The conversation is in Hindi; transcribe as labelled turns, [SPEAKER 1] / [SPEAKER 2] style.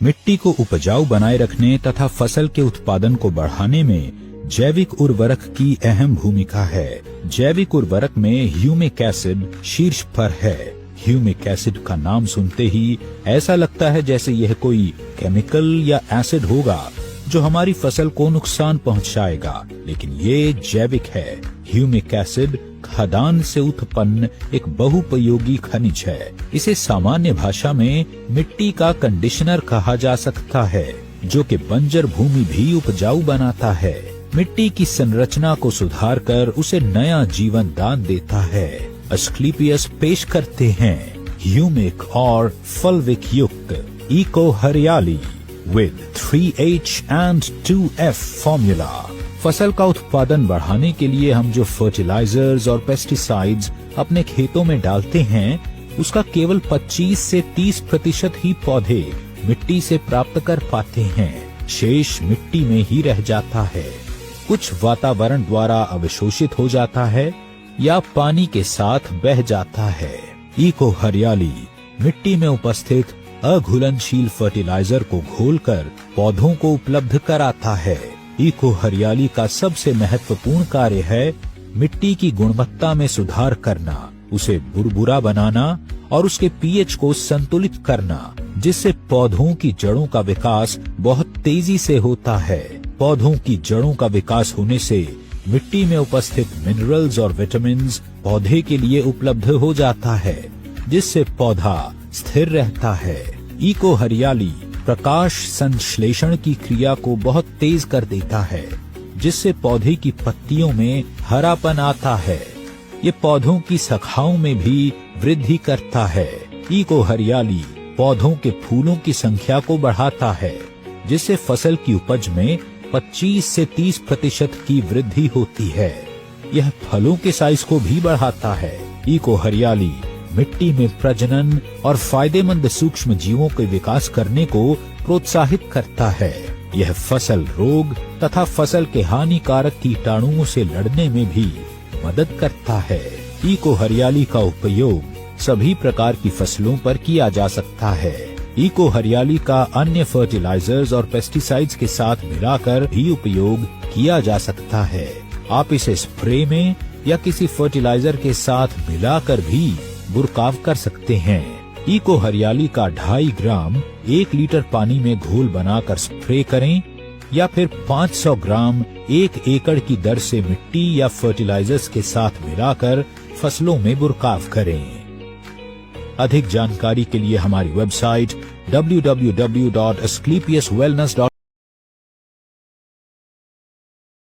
[SPEAKER 1] मिट्टी को उपजाऊ बनाए रखने तथा फसल के उत्पादन को बढ़ाने में जैविक उर्वरक की अहम भूमिका है। जैविक उर्वरक में ह्यूमिक एसिड शीर्ष पर है। ह्यूमिक एसिड का नाम सुनते ही ऐसा लगता है जैसे यह कोई केमिकल या एसिड होगा जो हमारी फसल को नुकसान पहुंचाएगा, लेकिन ये जैविक है। ह्यूमिक एसिड खदान से उत्पन्न एक बहुपयोगी खनिज है। इसे सामान्य भाषा में मिट्टी का कंडीशनर कहा जा सकता है, जो कि बंजर भूमि भी उपजाऊ बनाता है। मिट्टी की संरचना को सुधार कर उसे नया जीवन दान देता है। अस्क्लेपियस पेश करते हैं ह्यूमिक और फल्विक युक्त इको हरियाली with 3H and 2F formula. फसल का उत्पादन बढ़ाने के लिए हम जो फर्टिलाइजर्स और पेस्टिसाइड्स अपने खेतों में डालते हैं, उसका केवल 25 से 30% ही पौधे मिट्टी से प्राप्त कर पाते हैं। शेष मिट्टी में ही रह जाता है। कुछ वातावरण द्वारा अवशोषित हो जाता है या पानी के साथ बह जाता है। इको हरियाली मिट्टी में उपस्थित अघुलनशील फर्टिलाइजर को घोलकर पौधों को उपलब्ध कराता है। इको हरियाली का सबसे महत्वपूर्ण कार्य है मिट्टी की गुणवत्ता में सुधार करना, उसे बुरबुरा बनाना और उसके पीएच को संतुलित करना, जिससे पौधों की जड़ों का विकास बहुत तेजी से होता है। पौधों की जड़ों का विकास होने से मिट्टी में उपस्थित मिनरल्स और विटामिन्स पौधे के लिए उपलब्ध हो जाता है, जिससे पौधा स्थिर रहता है। इको हरियाली प्रकाश संश्लेषण की क्रिया को बहुत तेज कर देता है, जिससे पौधे की पत्तियों में हरापन आता है। ये पौधों की शाखाओं में भी वृद्धि करता है। इको हरियाली पौधों के फूलों की संख्या को बढ़ाता है, जिससे फसल की उपज में 25 से 30% की वृद्धि होती है। यह फलों के साइज को भी बढ़ाता है। इको हरियाली मिट्टी में प्रजनन और फायदेमंद सूक्ष्म जीवों के विकास करने को प्रोत्साहित करता है। यह फसल रोग तथा फसल के हानिकारक कीटाणुओं से लड़ने में भी मदद करता है। इको हरियाली का उपयोग सभी प्रकार की फसलों पर किया जा सकता है। इको हरियाली का अन्य फर्टिलाइजर्स और पेस्टिसाइड्स के साथ मिलाकर भी उपयोग किया जा सकता है। आप इसे स्प्रे में या किसी फर्टिलाइजर के साथ मिलाकर भी बुरकाव कर सकते हैं। इको हरियाली का 2.5 ग्राम 1 लीटर पानी में घोल बनाकर स्प्रे करें या फिर 500 ग्राम 1 एकड़ की दर से मिट्टी या फर्टिलाइजर्स के साथ मिलाकर फसलों में बुरकाव करें। अधिक जानकारी के लिए हमारी वेबसाइट www.asclepiuswellness.com